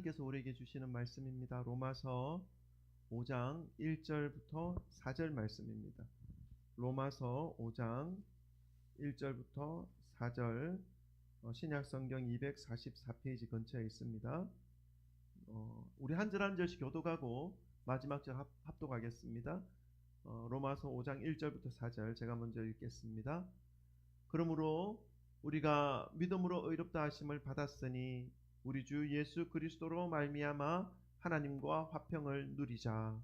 하나님께서 우리에게 주시는 말씀입니다. 로마서 5장 1절부터 4절 말씀입니다. 로마서 5장 1절부터 4절 신약성경 244페이지 근처에 있습니다. 우리 한 절 한 절씩 교독하고 마지막 절 합독하겠습니다. 로마서 5장 1절부터 4절 제가 먼저 읽겠습니다. 그러므로 우리가 믿음으로 의롭다 하심을 받았으니 우리 주 예수 그리스도로 말미암아 하나님과 화평을 누리자.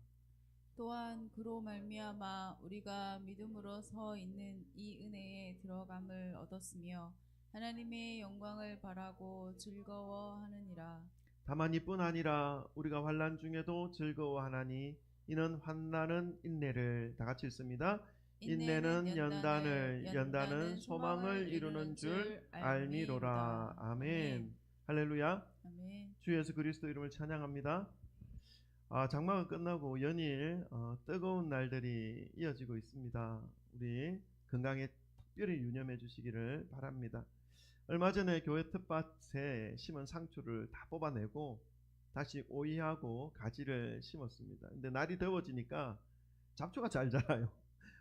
또한 그로 말미암아 우리가 믿음으로 서 있는 이 은혜에 들어감을 얻었으며 하나님의 영광을 바라고 즐거워하느니라. 다만 이뿐 아니라 우리가 환난 중에도 즐거워하나니 이는 환난은 인내를, 다 같이 읽습니다. 인내는 연단을, 연단은 소망을 이루는 줄 알미로라. 아멘. 할렐루야. 아멘. 주 예수 그리스도 이름을 찬양합니다. 장마가 끝나고 연일 뜨거운 날들이 이어지고 있습니다. 우리 건강에 특별히 유념해 주시기를 바랍니다. 얼마 전에 교회 텃밭에 심은 상추를 다 뽑아내고 다시 오이하고 가지를 심었습니다. 근데 날이 더워지니까 잡초가 잘 자라요.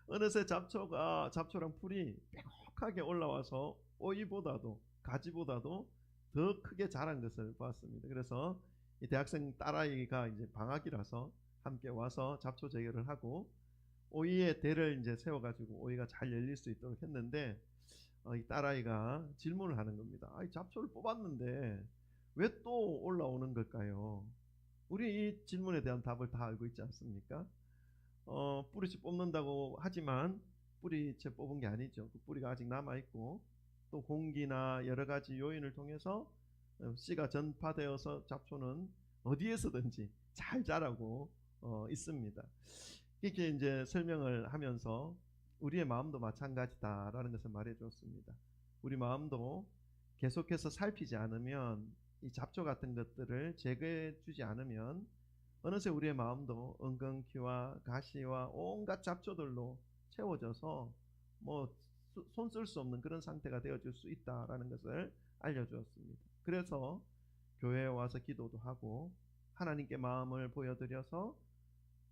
어느새 잡초랑 풀이 빽하게 올라와서 오이보다도 가지보다도 더 크게 자란 것을 보았습니다. 그래서 이 대학생 딸아이가 이제 방학이라서 함께 와서 잡초 제거를 하고 오이의 대를 이제 세워가지고 오이가 잘 열릴 수 있도록 했는데 이 딸아이가 질문을 하는 겁니다. 이 잡초를 뽑았는데 왜 또 올라오는 걸까요? 우리 이 질문에 대한 답을 다 알고 있지 않습니까? 뿌리채 뽑는다고 하지만 뿌리채 뽑은 게 아니죠. 그 뿌리가 아직 남아있고 또 공기나 여러 가지 요인을 통해서 씨가 전파되어서 잡초는 어디에서든지 잘 자라고 있습니다. 이렇게 이제 설명을 하면서 우리의 마음도 마찬가지다라는 것을 말해 주었습니다. 우리 마음도 계속해서 살피지 않으면 이 잡초 같은 것들을 제거해 주지 않으면 어느새 우리의 마음도 엉겅퀴와 가시와 온갖 잡초들로 채워져서 손 쓸 수 없는 그런 상태가 되어질 수 있다라는 것을 알려주었습니다. 그래서 교회에 와서 기도도 하고 하나님께 마음을 보여드려서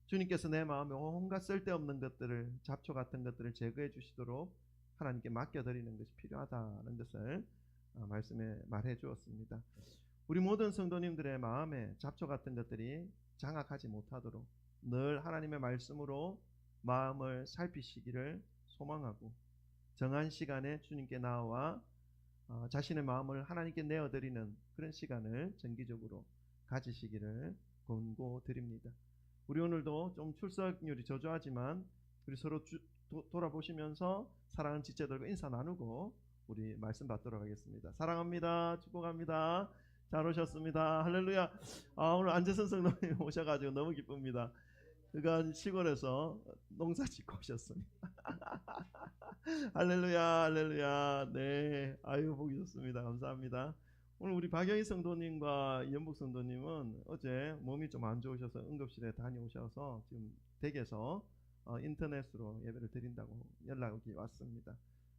주님께서 내 마음에 온갖 쓸데없는 것들을, 잡초 같은 것들을 제거해 주시도록 하나님께 맡겨드리는 것이 필요하다는 것을 말씀에 말해 주었습니다. 우리 모든 성도님들의 마음에 잡초 같은 것들이 장악하지 못하도록 늘 하나님의 말씀으로 마음을 살피시기를 소망하고 정한 시간에 주님께 나와 자신의 마음을 하나님께 내어드리는 그런 시간을 정기적으로 가지시기를 권고드립니다. 우리 오늘도 좀 출석률이 저조하지만 우리 서로 돌아보시면서 사랑하는 지체들과 인사 나누고 우리 말씀 받도록 하겠습니다. 사랑합니다. 축복합니다. 잘 오셨습니다. 할렐루야. 오늘 안재선 성도님 오셔가지고 너무 기쁩니다. 그가 시골에서 농사 짓고 오셨습니다. 할렐루야, 할렐루야. 네, 아유 보기 좋습니다. 감사합니다. 오늘 우리 박영희 성도님과 이연복 성도님은 어제 몸이 좀 안 좋으셔서 응급실에 다녀오셔서 지금 댁에서 인터넷으로 예배를 드린다고 연락이 왔습니다.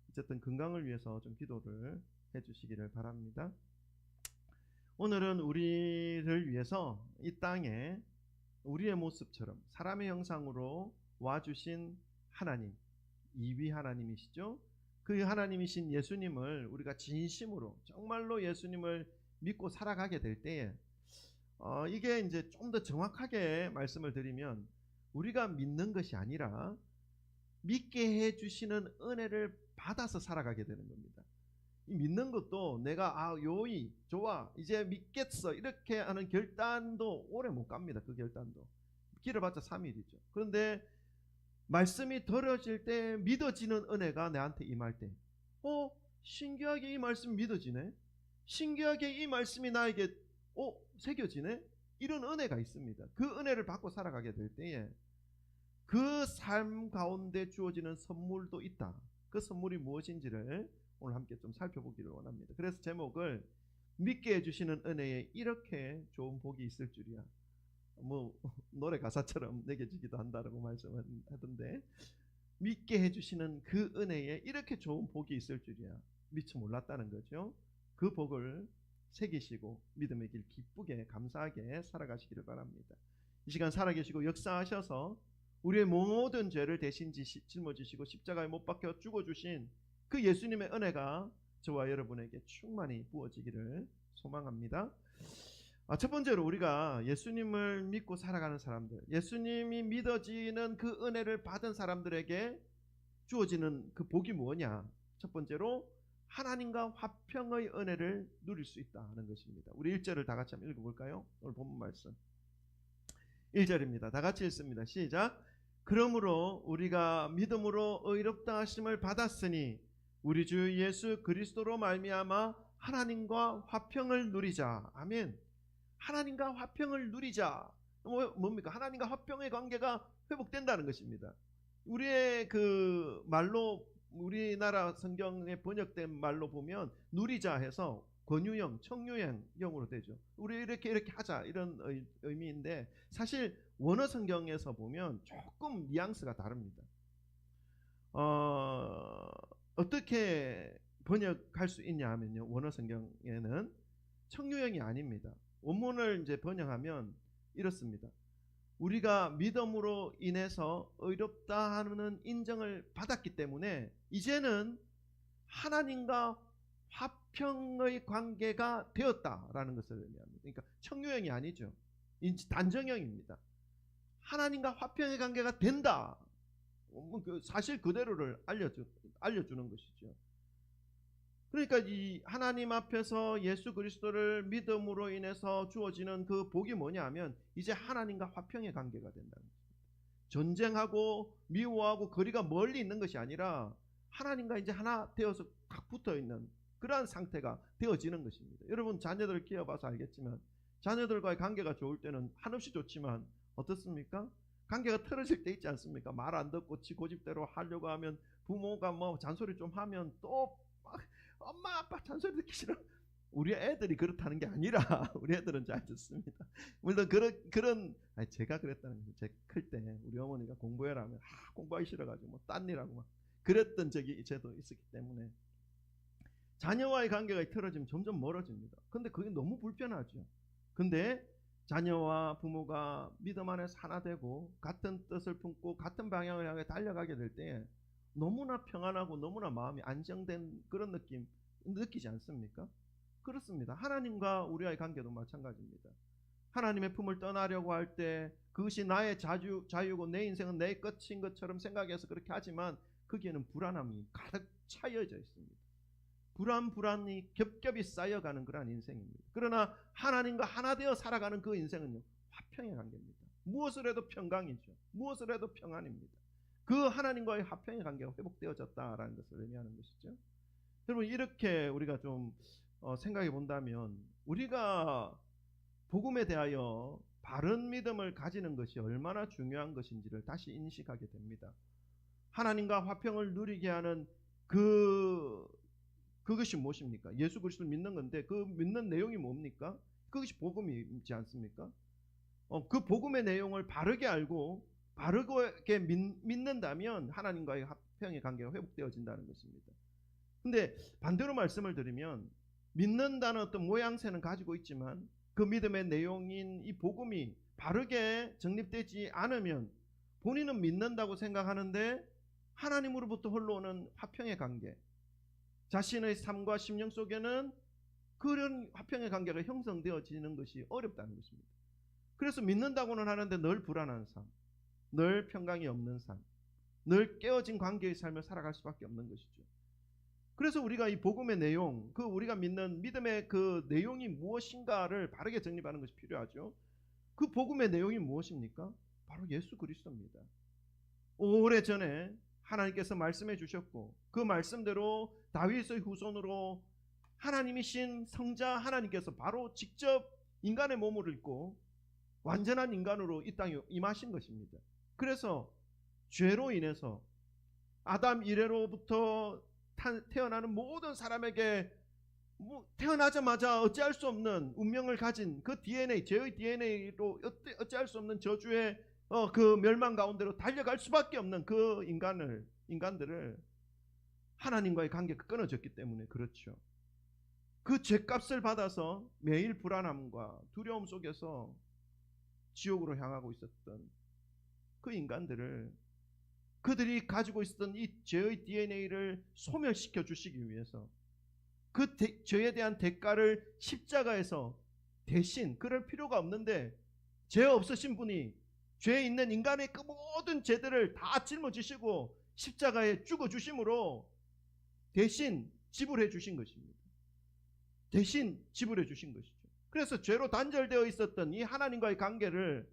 어쨌든 건강을 위해서 좀 기도를 해주시기를 바랍니다. 오늘은 우리를 위해서 이 땅에 우리의 모습처럼 사람의 형상으로 와주신 하나님, 이위 하나님이시죠. 그 하나님이신 예수님을 우리가 진심으로 정말로 예수님을 믿고 살아가게 될 때에 이게 이제 좀 더 정확하게 말씀을 드리면 우리가 믿는 것이 아니라 믿게 해주시는 은혜를 받아서 살아가게 되는 겁니다. 이 믿는 것도 내가 요이 좋아 이제 믿겠어 이렇게 하는 결단도 오래 못 갑니다. 그 결단도 길어봤자 3일이죠. 그런데 말씀이 들어질 때 믿어지는 은혜가 내한테 임할 때 신기하게 이 말씀이 믿어지네, 신기하게 이 말씀이 나에게 새겨지네, 이런 은혜가 있습니다. 그 은혜를 받고 살아가게 될 때에 그 삶 가운데 주어지는 선물도 있다. 그 선물이 무엇인지를 오늘 함께 좀 살펴보기를 원합니다. 그래서 제목을 믿게 해주시는 은혜에 이렇게 좋은 복이 있을 줄이야, 노래 가사처럼 내게지기도 한다라고 말씀하던데, 믿게 해주시는 그 은혜에 이렇게 좋은 복이 있을 줄이야 미처 몰랐다는 거죠. 그 복을 새기시고 믿음의 길 기쁘게 감사하게 살아가시기를 바랍니다. 이 시간 살아계시고 역사하셔서 우리의 모든 죄를 대신 짊어지시고 십자가에 못 박혀 죽어주신 그 예수님의 은혜가 저와 여러분에게 충만히 부어지기를 소망합니다. 첫 번째로 우리가 예수님을 믿고 살아가는 사람들, 예수님이 믿어지는 그 은혜를 받은 사람들에게 주어지는 그 복이 뭐냐? 첫 번째로 하나님과 화평의 은혜를 누릴 수 있다는 것입니다. 우리 1절을 다 같이 한번 읽어볼까요? 오늘 본문 말씀 1절입니다. 다 같이 읽습니다. 시작. 그러므로 우리가 믿음으로 의롭다 하심을 받았으니 우리 주 예수 그리스도로 말미암아 하나님과 화평을 누리자. 아멘. 하나님과 화평을 누리자. 뭡니까? 하나님과 화평의 관계가 회복된다는 것입니다. 우리의 그 말로, 우리나라 성경에 번역된 말로 보면 누리자 해서 권유형, 청유형으로 되죠. 우리 이렇게 하자 이런 의미인데 사실 원어 성경에서 보면 조금 뉘앙스가 다릅니다. 어떻게 번역할 수 있냐 하면요, 원어 성경에는 청유형이 아닙니다. 원문을 이제 번역하면 이렇습니다. 우리가 믿음으로 인해서 의롭다 하는 인정을 받았기 때문에 이제는 하나님과 화평의 관계가 되었다라는 것을 의미합니다. 그러니까 청유형이 아니죠. 단정형입니다. 하나님과 화평의 관계가 된다. 사실 그대로를 알려주는 것이죠. 그러니까 이 하나님 앞에서 예수 그리스도를 믿음으로 인해서 주어지는 그 복이 뭐냐 하면 이제 하나님과 화평의 관계가 된다는 것입니다. 전쟁하고 미워하고 거리가 멀리 있는 것이 아니라 하나님과 이제 하나 되어서 딱 붙어있는 그러한 상태가 되어지는 것입니다. 여러분 자녀들 키워봐서 알겠지만 자녀들과의 관계가 좋을 때는 한없이 좋지만 어떻습니까? 관계가 틀어질 때 있지 않습니까? 말 안 듣고 지 고집대로 하려고 하면 부모가 뭐 잔소리 좀 하면 또 엄마 아빠 잔소리 듣기 싫어. 우리 애들이 그렇다는 게 아니라 우리 애들은 잘 듣습니다. 물론 그런 제가 그랬다는 거죠. 제 클 때 우리 어머니가 공부해라 하면 공부하기 싫어가지고 뭐 딴 일하고 막 그랬던 적이 저도 있었기 때문에 자녀와의 관계가 틀어지면 점점 멀어집니다. 근데 그게 너무 불편하죠. 근데 자녀와 부모가 믿음 안에서 하나 되고 같은 뜻을 품고 같은 방향을 향해 달려가게 될 때 너무나 평안하고 너무나 마음이 안정된 그런 느낌 느끼지 않습니까? 그렇습니다. 하나님과 우리와의 관계도 마찬가지입니다. 하나님의 품을 떠나려고 할 때 그것이 나의 자유고 내 인생은 내 끝인 것처럼 생각해서 그렇게 하지만 거기에는 불안함이 가득 차여져 있습니다. 불안이 겹겹이 쌓여가는 그러한 인생입니다. 그러나 하나님과 하나 되어 살아가는 그 인생은요, 화평의 관계입니다. 무엇을 해도 평강이죠. 무엇을 해도 평안입니다. 그 하나님과의 화평의 관계가 회복되어졌다라는 것을 의미하는 것이죠. 여러분 이렇게 우리가 좀 생각해 본다면 우리가 복음에 대하여 바른 믿음을 가지는 것이 얼마나 중요한 것인지를 다시 인식하게 됩니다. 하나님과 화평을 누리게 하는 그것이 무엇입니까? 예수 그리스도를 믿는 건데 그 믿는 내용이 뭡니까? 그것이 복음이지 않습니까? 그 복음의 내용을 바르게 알고 바르게 믿는다면 하나님과의 화평의 관계가 회복되어진다는 것입니다. 근데 반대로 말씀을 드리면 믿는다는 어떤 모양새는 가지고 있지만 그 믿음의 내용인 이 복음이 바르게 정립되지 않으면 본인은 믿는다고 생각하는데 하나님으로부터 흘러오는 화평의 관계, 자신의 삶과 심령 속에는 그런 화평의 관계가 형성되어지는 것이 어렵다는 것입니다. 그래서 믿는다고는 하는데 늘 불안한 삶, 늘 평강이 없는 삶, 늘 깨어진 관계의 삶을 살아갈 수밖에 없는 것이죠. 그래서 우리가 이 복음의 내용, 그 우리가 믿는 믿음의 그 내용이 무엇인가를 바르게 정립하는 것이 필요하죠. 그 복음의 내용이 무엇입니까? 바로 예수 그리스도입니다. 오래전에 하나님께서 말씀해 주셨고 그 말씀대로 다윗의 후손으로 하나님이신 성자 하나님께서 바로 직접 인간의 몸을 입고 완전한 인간으로 이 땅에 임하신 것입니다. 그래서 죄로 인해서 아담 이래로부터 태어나는 모든 사람에게 태어나자마자 어찌할 수 없는 운명을 가진 그 DNA, 죄의 DNA로 어찌할 수 없는 저주의 그 멸망 가운데로 달려갈 수밖에 없는 그 인간들을 하나님과의 관계가 끊어졌기 때문에 그렇죠. 그 죄값을 받아서 매일 불안함과 두려움 속에서 지옥으로 향하고 있었던 그 인간들을, 그들이 가지고 있었던 이 죄의 DNA를 소멸시켜 주시기 위해서 그 죄에 대한 대가를 십자가에서 대신, 그럴 필요가 없는데 죄 없으신 분이 죄 있는 인간의 그 모든 죄들을 다 짊어지시고 십자가에 죽어 주심으로 대신 지불해 주신 것입니다. 대신 지불해 주신 것이죠. 그래서 죄로 단절되어 있었던 이 하나님과의 관계를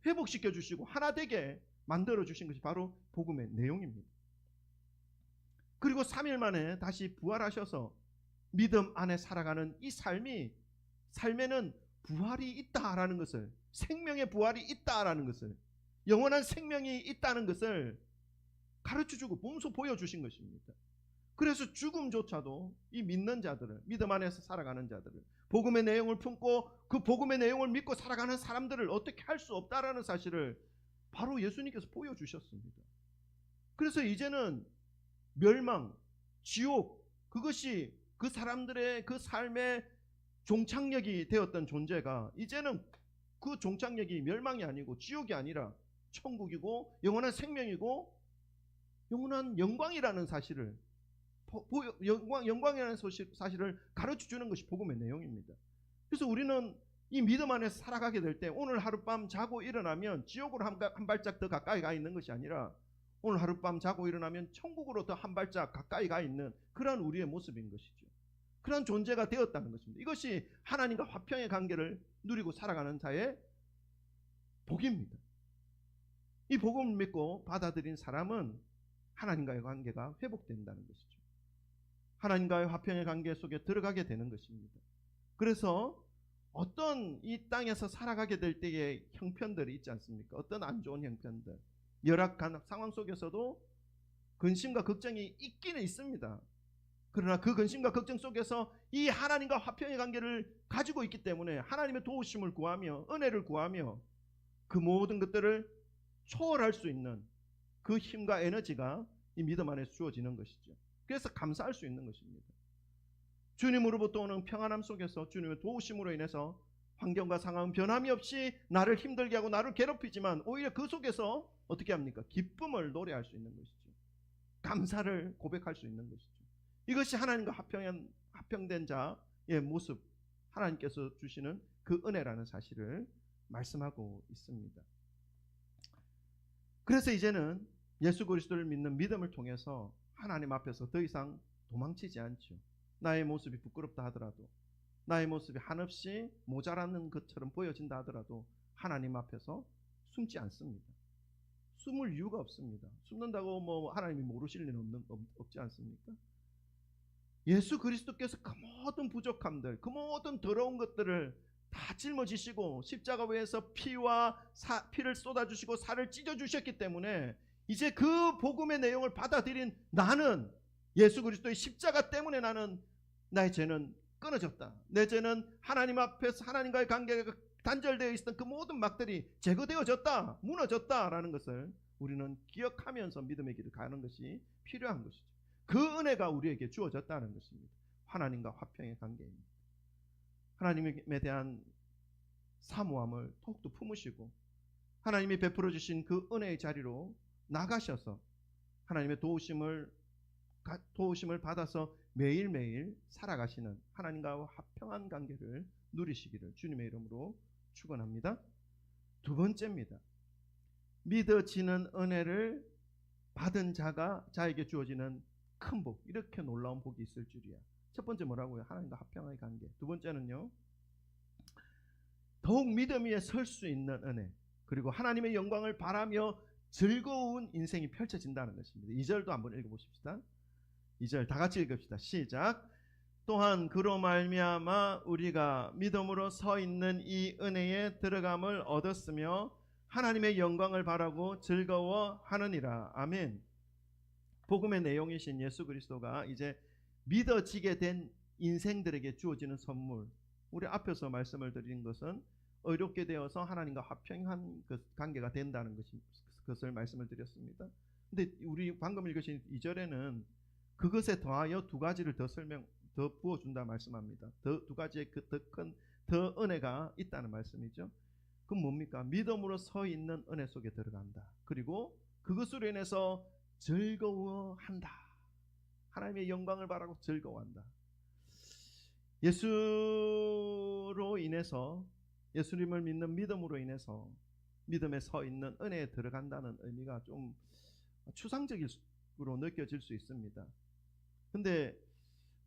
회복시켜 주시고 하나 되게 만들어 주신 것이 바로 복음의 내용입니다. 그리고 3일 만에 다시 부활하셔서 믿음 안에 살아가는 이 삶에는 부활이 있다라는 것을, 생명의 부활이 있다라는 것을, 영원한 생명이 있다는 것을 가르쳐주고 몸소 보여주신 것입니다. 그래서 죽음조차도 이 믿는 자들을, 믿음 안에서 살아가는 자들을, 복음의 내용을 품고 그 복음의 내용을 믿고 살아가는 사람들을 어떻게 할 수 없다라는 사실을 바로 예수님께서 보여주셨습니다. 그래서 이제는 멸망, 지옥, 그것이 그 사람들의 그 삶의 종착역이 되었던 존재가 이제는 그 종착역이 멸망이 아니고 지옥이 아니라 천국이고 영원한 생명이고 영원한 영광이라는 사실을, 영광이라는 사실을 가르쳐 주는 것이 복음의 내용입니다. 그래서 우리는 이 믿음 안에서 살아가게 될 때 오늘 하룻밤 자고 일어나면 지옥으로 한 발짝 더 가까이 가 있는 것이 아니라 오늘 하룻밤 자고 일어나면 천국으로 더 한 발짝 가까이 가 있는 그런 우리의 모습인 것이죠. 그런 존재가 되었다는 것입니다. 이것이 하나님과 화평의 관계를 누리고 살아가는 자의 복입니다. 이 복음을 믿고 받아들인 사람은 하나님과의 관계가 회복된다는 것이죠. 하나님과의 화평의 관계 속에 들어가게 되는 것입니다. 그래서 어떤 이 땅에서 살아가게 될 때의 형편들이 있지 않습니까? 어떤 안 좋은 형편들, 열악한 상황 속에서도 근심과 걱정이 있기는 있습니다. 그러나 그 근심과 걱정 속에서 이 하나님과 화평의 관계를 가지고 있기 때문에 하나님의 도우심을 구하며 은혜를 구하며 그 모든 것들을 초월할 수 있는 그 힘과 에너지가 이 믿음 안에 주어지는 것이죠. 그래서 감사할 수 있는 것입니다. 주님으로부터 오는 평안함 속에서 주님의 도우심으로 인해서 환경과 상황은 변함이 없이 나를 힘들게 하고 나를 괴롭히지만 오히려 그 속에서 어떻게 합니까? 기쁨을 노래할 수 있는 것이죠. 감사를 고백할 수 있는 것이죠. 이것이 하나님과 화평된 자의 모습, 하나님께서 주시는 그 은혜라는 사실을 말씀하고 있습니다. 그래서 이제는 예수 그리스도를 믿는 믿음을 통해서 하나님 앞에서 더 이상 도망치지 않죠. 나의 모습이 부끄럽다 하더라도, 나의 모습이 한없이 모자라는 것처럼 보여진다 하더라도 하나님 앞에서 숨지 않습니다. 숨을 이유가 없습니다. 숨는다고 뭐 하나님이 모르실 일은 없지 않습니까? 예수 그리스도께서 그 모든 부족함들, 그 모든 더러운 것들을 다 짊어지시고 십자가 위에서 피를 쏟아주시고 살을 찢어주셨기 때문에 이제 그 복음의 내용을 받아들인 나는, 예수 그리스도의 십자가 때문에 나는, 나의 죄는 끊어졌다. 내 죄는 하나님 앞에서 하나님과의 관계가 단절되어 있었던 그 모든 막들이 제거되어졌다, 무너졌다라는 것을 우리는 기억하면서 믿음의 길을 가는 것이 필요한 것이죠. 그 은혜가 우리에게 주어졌다는 것입니다. 하나님과 화평의 관계입니다. 하나님에 대한 사모함을 더욱더 품으시고 하나님이 베풀어 주신 그 은혜의 자리로 나가셔서 하나님의 도우심을 받아서 매일매일 살아가시는 하나님과 화평한 관계를 누리시기를 주님의 이름으로 축원합니다. 두 번째입니다. 믿어지는 은혜를 받은 자에게 주어지는 큰 복, 이렇게 놀라운 복이 있을 줄이야. 첫 번째 뭐라고요? 하나님과 화평의 관계. 두 번째는요, 더욱 믿음 위에 설 수 있는 은혜, 그리고 하나님의 영광을 바라며 즐거운 인생이 펼쳐진다는 것입니다. 2절도 한번 읽어보십시다. 2절 다 같이 읽읍시다. 시작. 또한 그로 말미암아 우리가 믿음으로 서 있는 이 은혜에 들어감을 얻었으며 하나님의 영광을 바라고 즐거워하느니라. 아멘. 복음의 내용이신 예수 그리스도가 이제 믿어지게 된 인생들에게 주어지는 선물, 우리 앞에서 말씀을 드린 것은 의롭게 되어서 하나님과 화평한 관계가 된다는 것을 말씀을 드렸습니다. 근데 우리 방금 읽으신 2절에는 그것에 더하여 두 가지를 더 더 부어준다 말씀합니다. 더 두 가지의 그 더 큰 더 은혜가 있다는 말씀이죠. 그럼 뭡니까? 믿음으로 서 있는 은혜 속에 들어간다. 그리고 그것으로 인해서 즐거워한다. 하나님의 영광을 바라고 즐거워한다. 예수로 인해서, 예수님을 믿는 믿음으로 인해서 믿음에 서 있는 은혜에 들어간다는 의미가 좀 추상적으로 느껴질 수 있습니다. 근데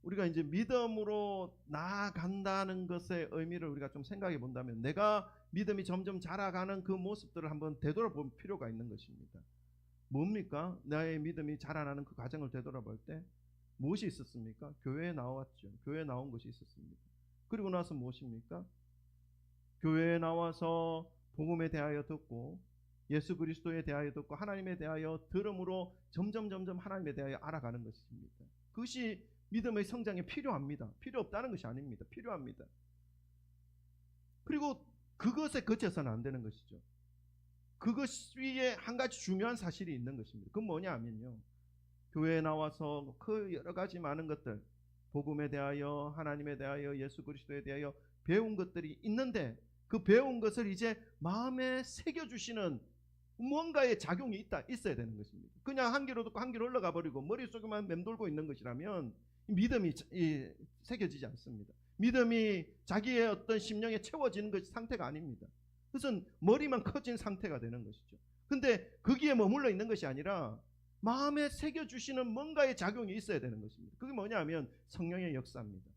우리가 이제 믿음으로 나아간다는 것의 의미를 우리가 좀 생각해 본다면, 내가 믿음이 점점 자라가는 그 모습들을 한번 되돌아볼 필요가 있는 것입니다. 뭡니까? 나의 믿음이 자라나는 그 과정을 되돌아볼 때 무엇이 있었습니까? 교회에 나왔죠. 교회에 나온 것이 있었습니다. 그리고 나서 무엇입니까? 교회에 나와서 복음에 대하여 듣고, 예수 그리스도에 대하여 듣고, 하나님에 대하여 들음으로 점점 하나님에 대하여 알아가는 것입니다. 그것이 믿음의 성장에 필요합니다. 필요 없다는 것이 아닙니다. 필요합니다. 그리고 그것에 그쳐서는 안 되는 것이죠. 그것 위에 한 가지 중요한 사실이 있는 것입니다. 그건 뭐냐 하면요, 교회에 나와서 그 여러 가지 많은 것들, 복음에 대하여, 하나님에 대하여, 예수 그리스도에 대하여 배운 것들이 있는데, 그 배운 것을 이제 마음에 새겨주시는 무언가의 작용이 있어야 되는 것입니다. 그냥 한 귀로 듣고 한 귀로 흘러가 버리고 머릿속에만 맴돌고 있는 것이라면 믿음이 새겨지지 않습니다. 믿음이 자기의 어떤 심령에 채워지는 것이 상태가 아닙니다. 그것은 머리만 커진 상태가 되는 것이죠. 근데 거기에 머물러 있는 것이 아니라 마음에 새겨주시는 뭔가의 작용이 있어야 되는 것입니다. 그게 뭐냐 하면 성령의 역사입니다.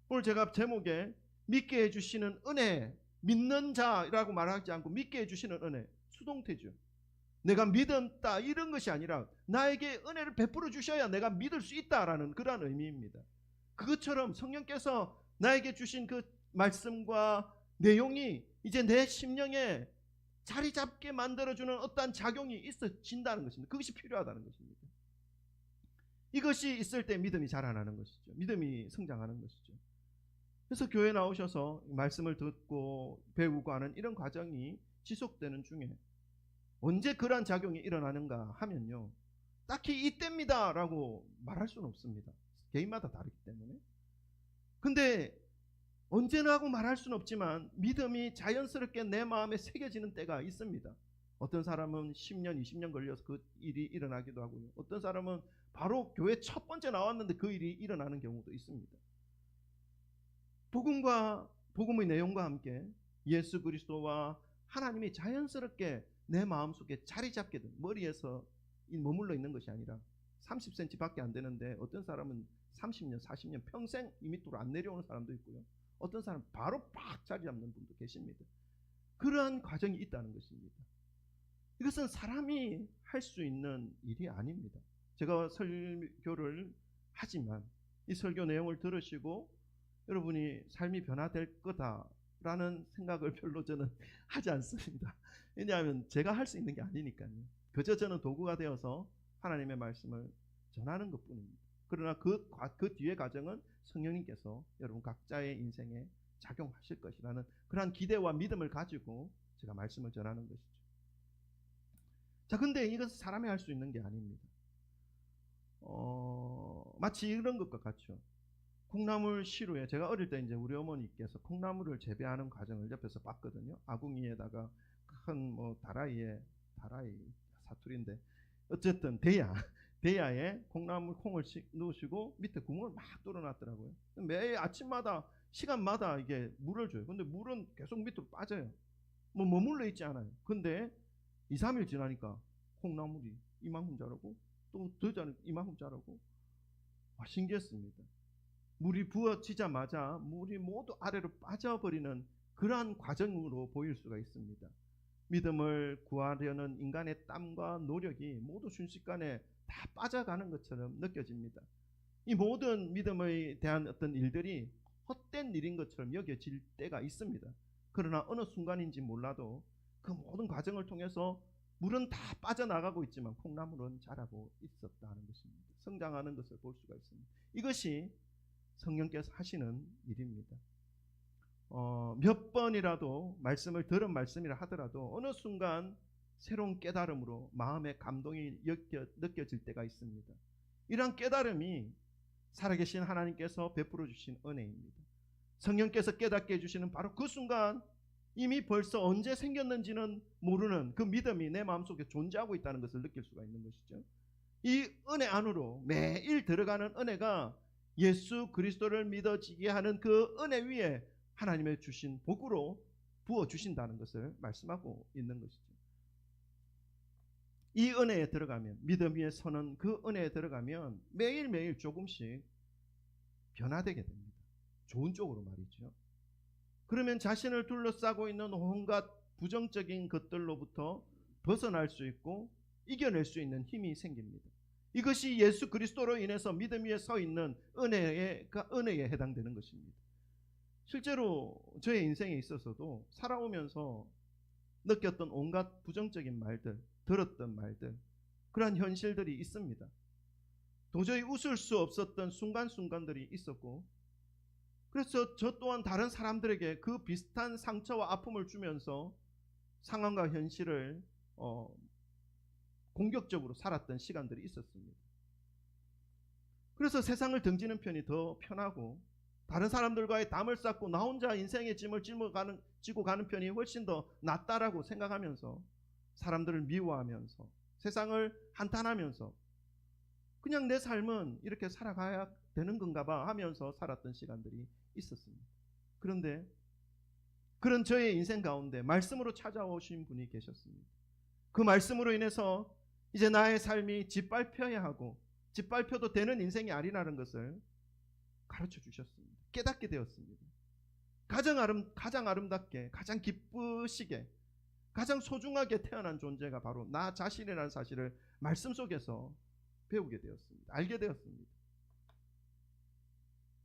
오늘 제가 제목에 믿게 해주시는 은혜, 믿는 자라고 말하지 않고 믿게 해주시는 은혜, 수동태죠. 내가 믿었다 이런 것이 아니라 나에게 은혜를 베풀어 주셔야 내가 믿을 수 있다라는 그런 의미입니다. 그것처럼 성령께서 나에게 주신 그 말씀과 내용이 이제 내 심령에 자리 잡게 만들어주는 어떠한 작용이 있어진다는 것입니다. 그것이 필요하다는 것입니다. 이것이 있을 때 믿음이 자라나는 것이죠. 믿음이 성장하는 것이죠. 그래서 교회 나오셔서 말씀을 듣고 배우고 하는 이런 과정이 지속되는 중에 언제 그러한 작용이 일어나는가 하면요, 딱히 이때입니다 라고 말할 수는 없습니다. 개인마다 다르기 때문에. 근데 언제나 하고 말할 수는 없지만 믿음이 자연스럽게 내 마음에 새겨지는 때가 있습니다. 어떤 사람은 10년, 20년 걸려서 그 일이 일어나기도 하고요. 어떤 사람은 바로 교회 첫 번째 나왔는데 그 일이 일어나는 경우도 있습니다. 복음의 내용과 함께 예수 그리스도와 하나님이 자연스럽게 내 마음속에 자리 잡게 된, 머리에서 머물러 있는 것이 아니라 30cm 밖에 안 되는데 어떤 사람은 30년, 40년, 평생 이 밑으로 안 내려오는 사람도 있고요. 어떤 사람은 바로 팍 자리 잡는 분도 계십니다. 그러한 과정이 있다는 것입니다. 이것은 사람이 할 수 있는 일이 아닙니다. 제가 설교를 하지만 이 설교 내용을 들으시고 여러분이 삶이 변화될 거다라는 생각을 별로 저는 하지 않습니다. 왜냐하면 제가 할 수 있는 게 아니니까요. 그저 저는 도구가 되어서 하나님의 말씀을 전하는 것뿐입니다. 그러나 그 뒤의 과정은 성령님께서 여러분 각자의 인생에 작용하실 것이라는 그러한 기대와 믿음을 가지고 제가 말씀을 전하는 것이죠. 자, 근데 이것은 사람이 할 수 있는 게 아닙니다. 마치 이런 것과 같죠. 콩나물 시루에, 제가 어릴 때 이제 우리 어머니께서 콩나물을 재배하는 과정을 옆에서 봤거든요. 아궁이에다가 큰 다라이 사투리인데 어쨌든 대야에 콩을 넣으시고 밑에 구멍을 막 뚫어놨더라고요. 매일 아침마다 시간마다 이게 물을 줘요. 근데 물은 계속 밑으로 빠져요. 머물러 있지 않아요. 근데 2, 3일 지나니까 콩나물이 이만큼 자라고 또 더 자라고 이만큼 자라고, 신기했습니다. 물이 부어지자마자 물이 모두 아래로 빠져버리는 그러한 과정으로 보일 수가 있습니다. 믿음을 구하려는 인간의 땀과 노력이 모두 순식간에 다 빠져가는 것처럼 느껴집니다. 이 모든 믿음에 대한 어떤 일들이 헛된 일인 것처럼 여겨질 때가 있습니다. 그러나 어느 순간인지 몰라도 그 모든 과정을 통해서 물은 다 빠져나가고 있지만 콩나물은 자라고 있었다는 것입니다. 성장하는 것을 볼 수가 있습니다. 이것이 성령께서 하시는 일입니다. 몇 번이라도 말씀을 들은 말씀이라 하더라도 어느 순간 새로운 깨달음으로 마음의 감동이 느껴질 때가 있습니다. 이러한 깨달음이 살아계신 하나님께서 베풀어 주신 은혜입니다. 성령께서 깨닫게 해주시는 바로 그 순간 이미 벌써 언제 생겼는지는 모르는 그 믿음이 내 마음속에 존재하고 있다는 것을 느낄 수가 있는 것이죠. 이 은혜 안으로 매일 들어가는 은혜가 예수 그리스도를 믿어지게 하는 그 은혜 위에 하나님의 주신 복으로 부어주신다는 것을 말씀하고 있는 것이죠. 이 은혜에 들어가면, 믿음 위에 서는 그 은혜에 들어가면 매일매일 조금씩 변화되게 됩니다. 좋은 쪽으로 말이죠. 그러면 자신을 둘러싸고 있는 온갖 부정적인 것들로부터 벗어날 수 있고 이겨낼 수 있는 힘이 생깁니다. 이것이 예수 그리스도로 인해서 믿음 위에 서 있는 은혜에 해당되는 것입니다. 실제로 저의 인생에 있어서도 살아오면서 느꼈던 온갖 부정적인 말들, 들었던 말들, 그러한 현실들이 있습니다. 도저히 웃을 수 없었던 순간순간들이 있었고, 그래서 저 또한 다른 사람들에게 그 비슷한 상처와 아픔을 주면서 상황과 현실을 공격적으로 살았던 시간들이 있었습니다. 그래서 세상을 등지는 편이 더 편하고 다른 사람들과의 담을 쌓고 나 혼자 인생의 짐을 지고 가는 편이 훨씬 더 낫다라고 생각하면서 사람들을 미워하면서 세상을 한탄하면서 그냥 내 삶은 이렇게 살아가야 되는 건가 봐 하면서 살았던 시간들이 있었습니다. 그런데 그런 저의 인생 가운데 말씀으로 찾아오신 분이 계셨습니다. 그 말씀으로 인해서 이제 나의 삶이 짓밟혀야 하고 짓밟혀도 되는 인생이 아니라는 것을 가르쳐 주셨습니다. 깨닫게 되었습니다. 가장 아름답게, 가장 기쁘시게, 가장 소중하게 태어난 존재가 바로 나 자신이라는 사실을 말씀 속에서 배우게 되었습니다. 알게 되었습니다.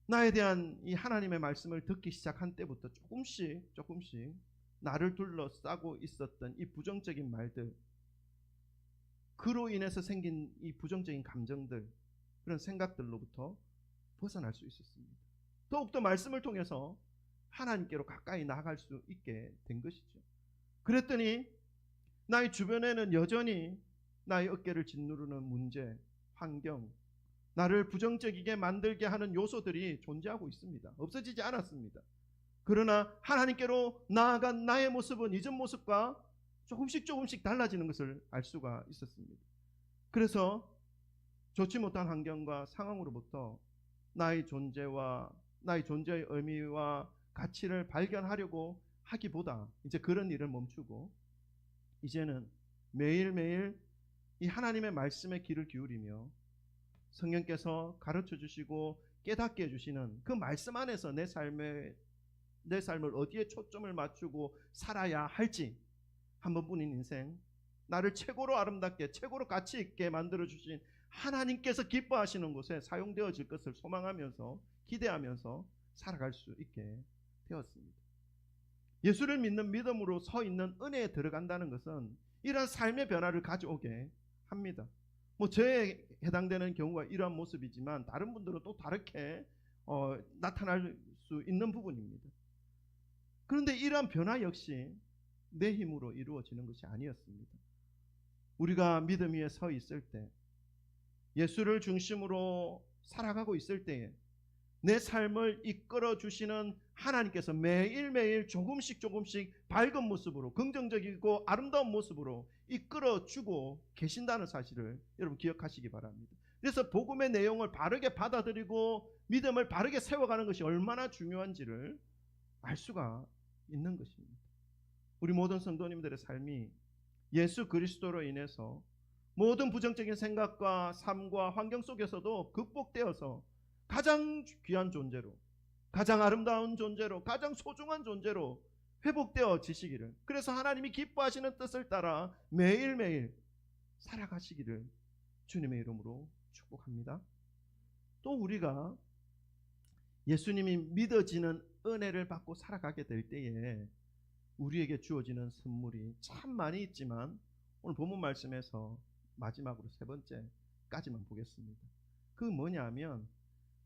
나에 대한 이 하나님의 말씀을 듣기 시작한 때부터 조금씩 나를 둘러싸고 있었던 이 부정적인 말들, 그로 인해서 생긴 이 부정적인 감정들, 그런 생각들로부터 벗어날 수 있었습니다. 더욱더 말씀을 통해서 하나님께로 가까이 나아갈 수 있게 된 것이죠. 그랬더니 나의 주변에는 여전히 나의 어깨를 짓누르는 문제, 환경, 나를 부정적이게 만들게 하는 요소들이 존재하고 있습니다. 없어지지 않았습니다. 그러나 하나님께로 나아간 나의 모습은 이전 모습과 조금씩 달라지는 것을 알 수가 있었습니다. 그래서 좋지 못한 환경과 상황으로부터 나의 존재의 의미와 가치를 발견하려고 하기보다 이제 그런 일을 멈추고 이제는 매일매일 이 하나님의 말씀에 귀를 기울이며 성령께서 가르쳐 주시고 깨닫게 해주시는 그 말씀 안에서 내 삶을 어디에 초점을 맞추고 살아야 할지, 한 번뿐인 인생, 나를 최고로 아름답게 최고로 가치 있게 만들어 주신 하나님께서 기뻐하시는 곳에 사용되어질 것을 소망하면서 기대하면서 살아갈 수 있게 되었습니다. 예수를 믿는 믿음으로 서 있는 은혜에 들어간다는 것은 이러한 삶의 변화를 가져오게 합니다. 저에 해당되는 경우가 이러한 모습이지만 다른 분들은 또 다르게 나타날 수 있는 부분입니다. 그런데 이러한 변화 역시 내 힘으로 이루어지는 것이 아니었습니다. 우리가 믿음 위에 서 있을 때, 예수를 중심으로 살아가고 있을 때에 내 삶을 이끌어 주시는 하나님께서 매일매일 조금씩 밝은 모습으로, 긍정적이고 아름다운 모습으로 이끌어 주고 계신다는 사실을 여러분 기억하시기 바랍니다. 그래서 복음의 내용을 바르게 받아들이고 믿음을 바르게 세워가는 것이 얼마나 중요한지를 알 수가 있는 것입니다. 우리 모든 성도님들의 삶이 예수 그리스도로 인해서 모든 부정적인 생각과 삶과 환경 속에서도 극복되어서 가장 귀한 존재로, 가장 아름다운 존재로, 가장 소중한 존재로 회복되어지시기를, 그래서 하나님이 기뻐하시는 뜻을 따라 매일매일 살아가시기를 주님의 이름으로 축복합니다. 또 우리가 예수님이 믿어지는 은혜를 받고 살아가게 될 때에 우리에게 주어지는 선물이 참 많이 있지만 오늘 본문 말씀에서 마지막으로 세 번째까지만 보겠습니다. 그 뭐냐면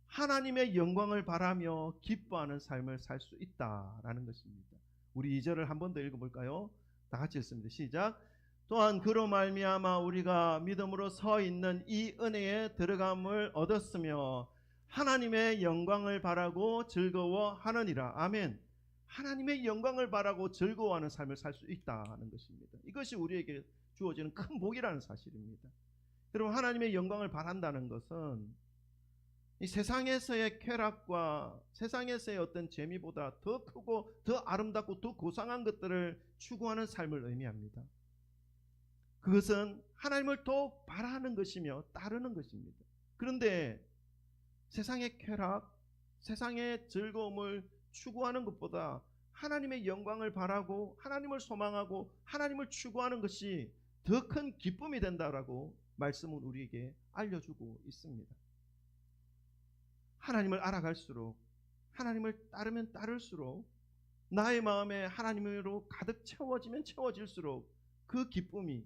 하나님의 영광을 바라며 기뻐하는 삶을 살 수 있다라는 것입니다. 우리 2절을 한 번 더 읽어볼까요? 다 같이 읽습니다. 시작. 또한 그로 말미암아 우리가 믿음으로 서 있는 이 은혜에 들어감을 얻었으며 하나님의 영광을 바라고 즐거워하느니라. 아멘. 하나님의 영광을 바라고 즐거워하는 삶을 살 수 있다는 것입니다. 이것이 우리에게 주어지는 큰 복이라는 사실입니다. 여러분, 하나님의 영광을 바란다는 것은 이 세상에서의 쾌락과 세상에서의 어떤 재미보다 더 크고 더 아름답고 더 고상한 것들을 추구하는 삶을 의미합니다. 그것은 하나님을 더욱 바라는 것이며 따르는 것입니다. 그런데 세상의 쾌락, 세상의 즐거움을 추구하는 것보다 하나님의 영광을 바라고 하나님을 소망하고 하나님을 추구하는 것이 더 큰 기쁨이 된다라고 말씀은 우리에게 알려주고 있습니다. 하나님을 알아갈수록, 하나님을 따르면 따를수록, 나의 마음에 하나님으로 가득 채워지면 채워질수록 그 기쁨이,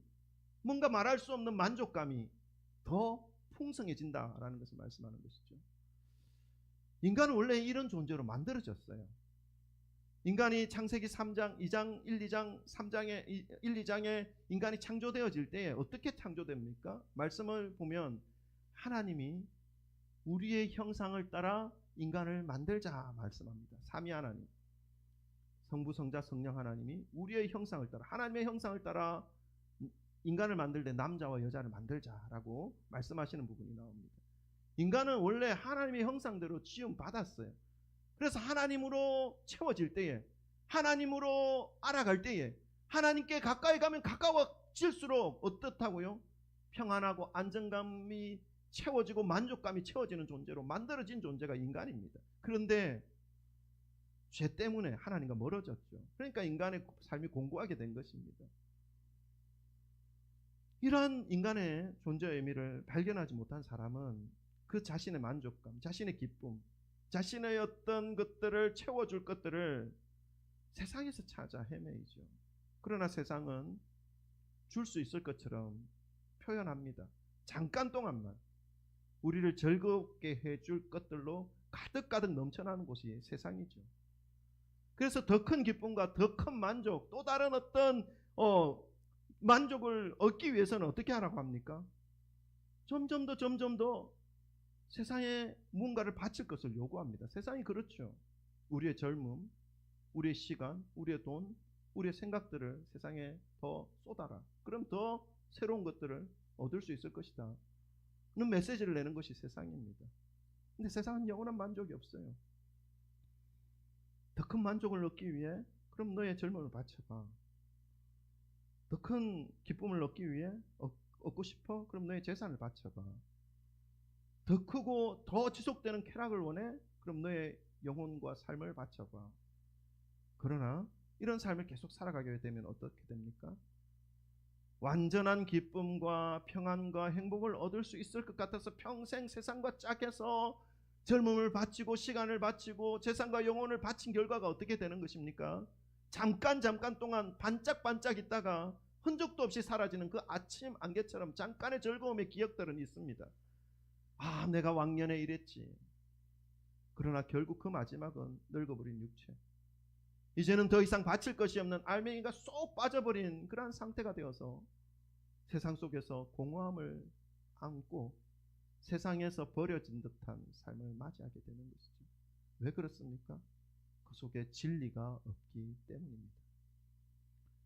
뭔가 말할 수 없는 만족감이 더 풍성해진다라는 것을 말씀하는 것이죠. 인간은 원래 이런 존재로 만들어졌어요. 인간이 창세기 3장, 2장, 1, 2장, 3장에 1, 2장에 인간이 창조되어질 때에 어떻게 창조됩니까? 말씀을 보면 하나님이 우리의 형상을 따라 인간을 만들자 말씀합니다. 삼위 하나님, 성부, 성자, 성령 하나님이 우리의 형상을 따라, 하나님의 형상을 따라 인간을 만들 때 남자와 여자를 만들자라고 말씀하시는 부분이 나옵니다. 인간은 원래 하나님의 형상대로 지음 받았어요. 그래서 하나님으로 채워질 때에, 하나님으로 알아갈 때에, 하나님께 가까이 가면 가까워질수록 어떻다고요? 평안하고 안정감이 채워지고 만족감이 채워지는 존재로 만들어진 존재가 인간입니다. 그런데 죄 때문에 하나님과 멀어졌죠. 그러니까 인간의 삶이 공고하게 된 것입니다. 이러한 인간의 존재의 의미를 발견하지 못한 사람은 그 자신의 만족감, 자신의 기쁨, 자신의 어떤 것들을 채워줄 것들을 세상에서 찾아 헤매이죠. 그러나 세상은 줄 수 있을 것처럼 표현합니다. 잠깐 동안만 우리를 즐겁게 해줄 것들로 가득가득 넘쳐나는 곳이 세상이죠. 그래서 더 큰 기쁨과 더 큰 만족, 또 다른 어떤 만족을 얻기 위해서는 어떻게 하라고 합니까? 점점 더 세상에 무언가를 바칠 것을 요구합니다. 세상이 그렇죠. 우리의 젊음, 우리의 시간, 우리의 돈, 우리의 생각들을 세상에 더 쏟아라. 그럼 더 새로운 것들을 얻을 수 있을 것이다 는 메시지를 내는 것이 세상입니다. 근데 세상은 영원한 만족이 없어요. 더 큰 만족을 얻기 위해 그럼 너의 젊음을 바쳐봐. 더 큰 기쁨을 얻기 위해 얻고 싶어? 그럼 너의 재산을 바쳐봐. 더 크고 더 지속되는 쾌락을 원해? 그럼 너의 영혼과 삶을 바쳐봐. 그러나 이런 삶을 계속 살아가게 되면 어떻게 됩니까? 완전한 기쁨과 평안과 행복을 얻을 수 있을 것 같아서 평생 세상과 짝해서 젊음을 바치고 시간을 바치고 재산과 영혼을 바친 결과가 어떻게 되는 것입니까? 잠깐 동안 반짝반짝 있다가 흔적도 없이 사라지는 그 아침 안개처럼 잠깐의 즐거움의 기억들은 있습니다. 아, 내가 왕년에 이랬지. 그러나 결국 그 마지막은 늙어버린 육체, 이제는 더 이상 바칠 것이 없는 알맹이가 쏙 빠져버린 그러한 상태가 되어서 세상 속에서 공허함을 안고 세상에서 버려진 듯한 삶을 맞이하게 되는 것이죠. 왜 그렇습니까? 그 속에 진리가 없기 때문입니다.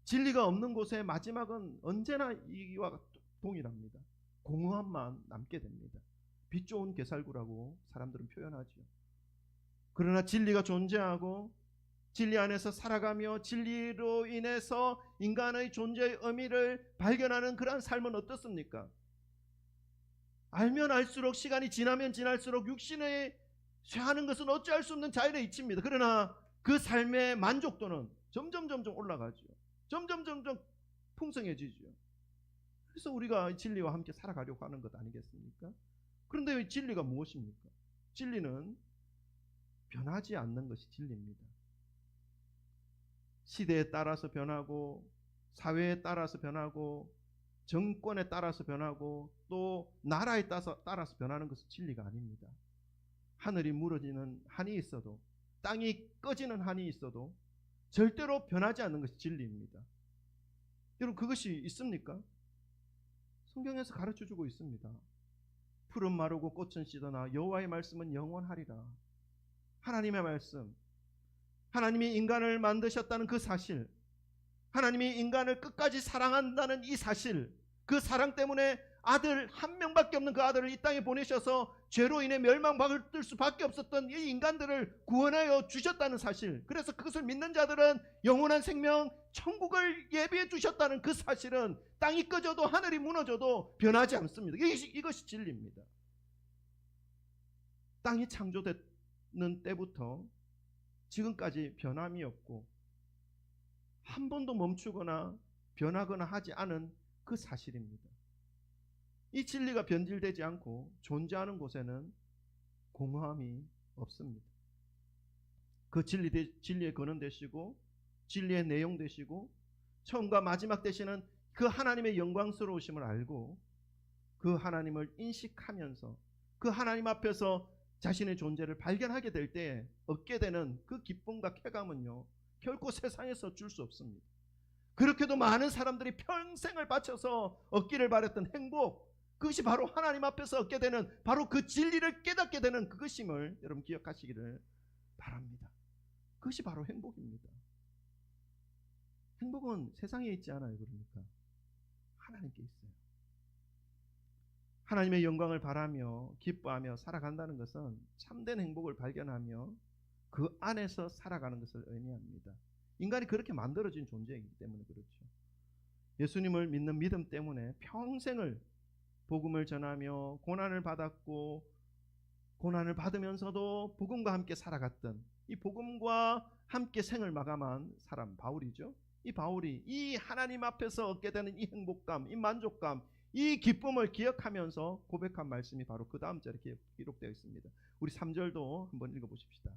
진리가 없는 곳의 마지막은 언제나 이와 동일합니다. 공허함만 남게 됩니다. 빛 좋은 개살구라고 사람들은 표현하죠. 그러나 진리가 존재하고 진리 안에서 살아가며 진리로 인해서 인간의 존재의 의미를 발견하는 그러한 삶은 어떻습니까? 알면 알수록, 시간이 지나면 지날수록 육신에 쇠하는 것은 어찌할 수 없는 자연의 이치입니다. 그러나 그 삶의 만족도는 점점 올라가죠. 점점 풍성해지죠. 그래서 우리가 진리와 함께 살아가려고 하는 것 아니겠습니까? 그런데 이 진리가 무엇입니까? 진리는 변하지 않는 것이 진리입니다. 시대에 따라서 변하고, 사회에 따라서 변하고, 정권에 따라서 변하고, 또 나라에 따라서 변하는 것은 진리가 아닙니다. 하늘이 무너지는 한이 있어도, 땅이 꺼지는 한이 있어도 절대로 변하지 않는 것이 진리입니다. 여러분, 그것이 있습니까? 성경에서 가르쳐주고 있습니다. 풀은 마르고 꽃은 시드나 여호와의 말씀은 영원하리라. 하나님의 말씀, 하나님이 인간을 만드셨다는 그 사실, 하나님이 인간을 끝까지 사랑한다는 이 사실, 그 사랑 때문에 아들 한 명밖에 없는 그 아들을 이 땅에 보내셔서 죄로 인해 멸망받을 수밖에 없었던 이 인간들을 구원하여 주셨다는 사실, 그래서 그것을 믿는 자들은 영원한 생명 천국을 예비해 주셨다는 그 사실은 땅이 꺼져도 하늘이 무너져도 변하지 않습니다. 이것이 진리입니다. 땅이 창조되는 때부터 지금까지 변함이 없고 한 번도 멈추거나 변하거나 하지 않은 그 사실입니다. 이 진리가 변질되지 않고 존재하는 곳에는 공허함이 없습니다. 그 진리의 근원 되시고 진리의 내용 되시고 처음과 마지막 되시는 그 하나님의 영광스러우심을 알고 그 하나님을 인식하면서 그 하나님 앞에서 자신의 존재를 발견하게 될 때 얻게 되는 그 기쁨과 쾌감은요, 결코 세상에서 줄 수 없습니다. 그렇게도 많은 사람들이 평생을 바쳐서 얻기를 바랬던 행복, 그것이 바로 하나님 앞에서 얻게 되는 바로 그 진리를 깨닫게 되는 그것임을 여러분 기억하시기를 바랍니다. 그것이 바로 행복입니다. 행복은 세상에 있지 않아요. 그러니까 하나님께 있어요. 하나님의 영광을 바라며 기뻐하며 살아간다는 것은 참된 행복을 발견하며 그 안에서 살아가는 것을 의미합니다. 인간이 그렇게 만들어진 존재이기 때문에 그렇죠. 예수님을 믿는 믿음 때문에 평생을 복음을 전하며 고난을 받았고 고난을 받으면서도 복음과 함께 살아갔던 이 복음과 함께 생을 마감한 사람 바울이죠. 이 바울이 이 하나님 앞에서 얻게 되는 이 행복감, 이 만족감, 이 기쁨을 기억하면서 고백한 말씀이 바로 그 다음 절에 기록되어 있습니다. 우리 3절도 한번 읽어보십시다.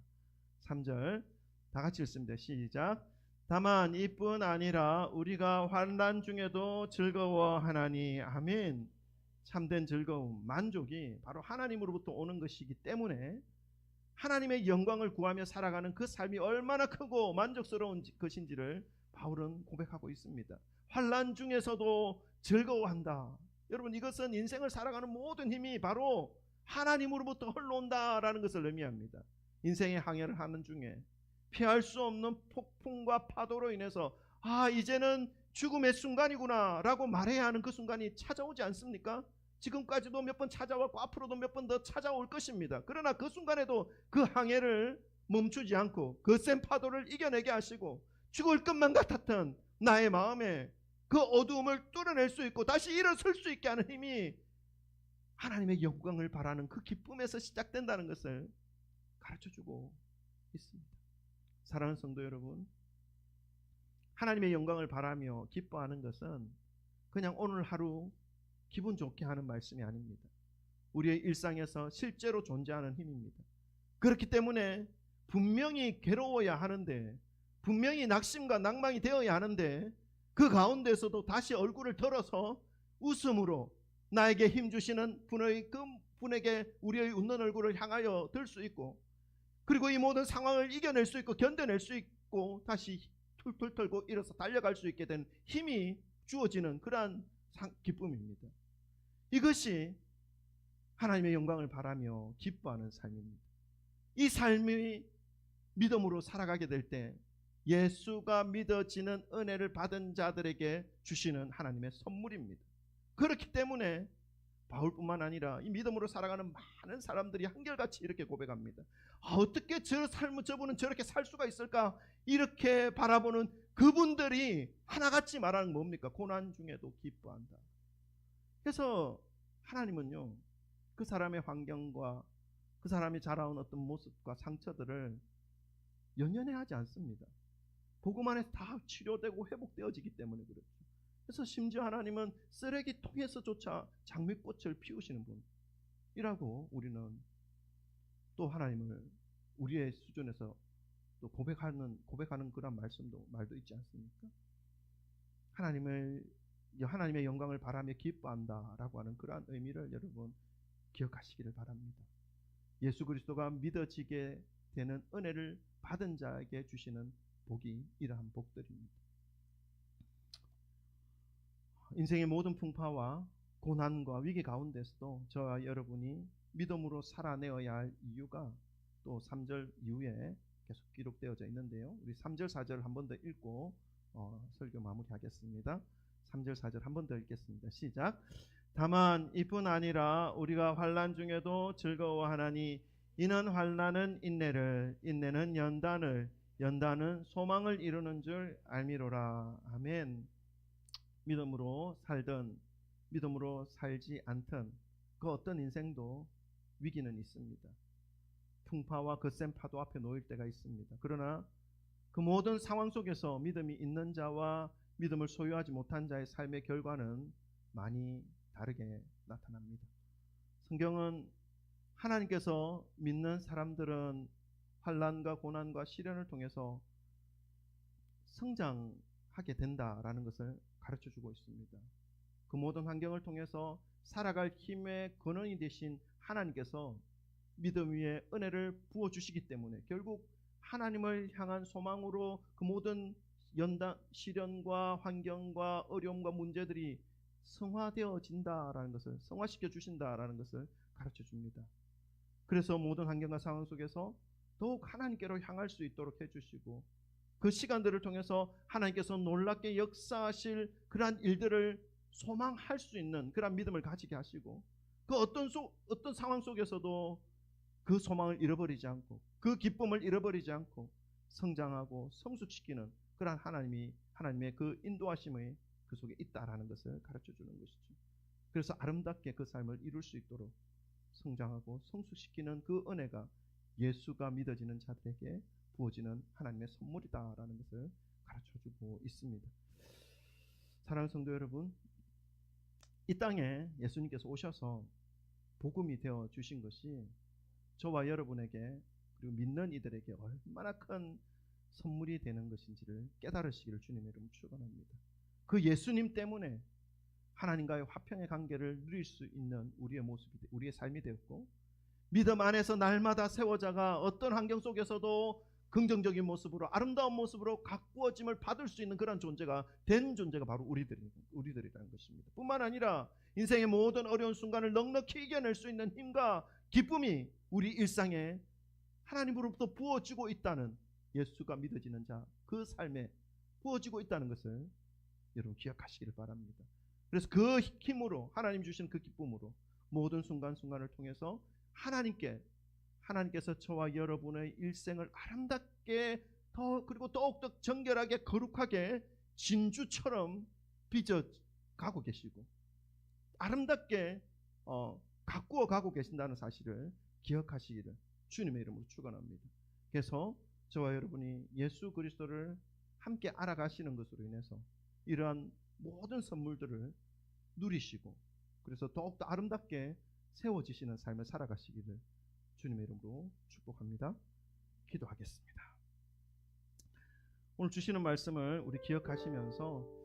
3절 다 같이 읽습니다. 시작. 다만 이뿐 아니라 우리가 환난 중에도 즐거워하나니. 아멘. 참된 즐거움, 만족이 바로 하나님으로부터 오는 것이기 때문에 하나님의 영광을 구하며 살아가는 그 삶이 얼마나 크고 만족스러운 것인지를 바울은 고백하고 있습니다. 환난 중에서도 즐거워한다. 여러분, 이것은 인생을 살아가는 모든 힘이 바로 하나님으로부터 흘러온다라는 것을 의미합니다. 인생의 항해를 하는 중에 피할 수 없는 폭풍과 파도로 인해서 이제는 죽음의 순간이구나 라고 말해야 하는 그 순간이 찾아오지 않습니까? 지금까지도 몇 번 찾아왔고 앞으로도 몇 번 더 찾아올 것입니다. 그러나 그 순간에도 그 항해를 멈추지 않고 그 센 파도를 이겨내게 하시고 죽을 것만 같았던 나의 마음에 그 어두움을 뚫어낼 수 있고 다시 일어설 수 있게 하는 힘이 하나님의 영광을 바라는 그 기쁨에서 시작된다는 것을 가르쳐주고 있습니다. 사랑하는 성도 여러분, 하나님의 영광을 바라며 기뻐하는 것은 그냥 오늘 하루 기분 좋게 하는 말씀이 아닙니다. 우리의 일상에서 실제로 존재하는 힘입니다. 그렇기 때문에 분명히 괴로워야 하는데, 분명히 낙심과 낭망이 되어야 하는데, 그 가운데서도 다시 얼굴을 들어서 웃음으로 나에게 힘주시는 분에게 우리의 웃는 얼굴을 향하여 들 수 있고, 그리고 이 모든 상황을 이겨낼 수 있고 견뎌낼 수 있고 다시 툴툴 털고 일어서 달려갈 수 있게 된 힘이 주어지는 그러한 기쁨입니다. 이것이 하나님의 영광을 바라며 기뻐하는 삶입니다. 이 삶이 믿음으로 살아가게 될 때 예수가 믿어지는 은혜를 받은 자들에게 주시는 하나님의 선물입니다. 그렇기 때문에 바울뿐만 아니라 이 믿음으로 살아가는 많은 사람들이 한결같이 이렇게 고백합니다. 어떻게 저분은 저렇게 살 수가 있을까? 이렇게 바라보는 그분들이 하나같이 말하는 뭡니까? 고난 중에도 기뻐한다. 그래서 하나님은요, 그 사람의 환경과 그 사람이 자라온 어떤 모습과 상처들을 연연해 하지 않습니다. 복음 안에서 다 치료되고 회복되어지기 때문에 그렇죠. 그래서 심지어 하나님은 쓰레기통에서조차 장미꽃을 피우시는 분이라고 우리는 또 하나님을 우리의 수준에서 또 고백하는 그런 말도 있지 않습니까? 하나님의 영광을 바라며 기뻐한다라고 하는 그러한 의미를 여러분 기억하시기를 바랍니다. 예수 그리스도가 믿어지게 되는 은혜를 받은 자에게 주시는 복이 이러한 복들입니다. 인생의 모든 풍파와 고난과 위기 가운데서도 저와 여러분이 믿음으로 살아내어야 할 이유가 또 3절 이후에 계속 기록되어져 있는데요. 우리 3절 4절 한 번 더 읽고 설교 마무리하겠습니다. 3절 4절 한 번 더 읽겠습니다. 시작. 다만 이뿐 아니라 우리가 환난 중에도 즐거워하나니 이는 환난은 인내를, 인내는 연단을, 연단은 소망을 이루는 줄 알미로라. 아멘. 믿음으로 살든 믿음으로 살지 않든 그 어떤 인생도 위기는 있습니다. 풍파와 거센 파도 앞에 놓일 때가 있습니다. 그러나 그 모든 상황 속에서 믿음이 있는 자와 믿음을 소유하지 못한 자의 삶의 결과는 많이 다르게 나타납니다. 성경은 하나님께서 믿는 사람들은 환난과 고난과 시련을 통해서 성장하게 된다라는 것을 가르쳐주고 있습니다. 그 모든 환경을 통해서 살아갈 힘의 근원이 되신 하나님께서 믿음 위에 은혜를 부어주시기 때문에 결국 하나님을 향한 소망으로 그 모든 시련과 환경과 어려움과 문제들이 성화되어진다라는 것을, 성화시켜 주신다라는 것을 가르쳐 줍니다. 그래서 모든 환경과 상황 속에서 더욱 하나님께로 향할 수 있도록 해주시고 그 시간들을 통해서 하나님께서 놀랍게 역사하실 그러한 일들을 소망할 수 있는 그러한 믿음을 가지게 하시고 그 어떤 상황 속에서도 그 소망을 잃어버리지 않고 그 기쁨을 잃어버리지 않고 성장하고 성숙시키는 그러한 하나님의 그 인도하심의 그 속에 있다라는 것을 가르쳐 주는 것이죠. 그래서 아름답게 그 삶을 이룰 수 있도록 성장하고 성숙시키는 그 은혜가 예수가 믿어지는 자들에게 부어지는 하나님의 선물이다라는 것을 가르쳐주고 있습니다. 사랑하는 성도 여러분, 이 땅에 예수님께서 오셔서 복음이 되어 주신 것이 저와 여러분에게 그리고 믿는 이들에게 얼마나 큰 선물이 되는 것인지를 깨달으시기를 주님의 이름으로 축원합니다. 그 예수님 때문에 하나님과의 화평의 관계를 누릴 수 있는 우리의 삶이 되었고 믿음 안에서 날마다 세워자가 어떤 환경 속에서도 긍정적인 모습으로 아름다운 모습으로 가꾸어짐을 받을 수 있는 그런 존재가 바로 우리들이라는 것입니다. 뿐만 아니라 인생의 모든 어려운 순간을 넉넉히 이겨낼 수 있는 힘과 기쁨이 우리 일상에 하나님으로부터 부어지고 있다는, 예수가 믿어지는 자 그 삶에 부어지고 있다는 것을 여러분 기억하시기를 바랍니다. 그래서 그 힘으로, 하나님 주신 그 기쁨으로 모든 순간순간을 통해서 하나님께서 저와 여러분의 일생을 아름답게 그리고 더욱더 정결하게 거룩하게 진주처럼 빚어가고 계시고 아름답게 가꾸어 가고 계신다는 사실을 기억하시기를 주님의 이름으로 축원합니다. 그래서 저와 여러분이 예수 그리스도를 함께 알아가시는 것으로 인해서 이러한 모든 선물들을 누리시고 그래서 더욱더 아름답게 세워지시는 삶을 살아가시기를 주님의 이름으로 축복합니다. 기도하겠습니다. 오늘 주시는 말씀을 우리 기억하시면서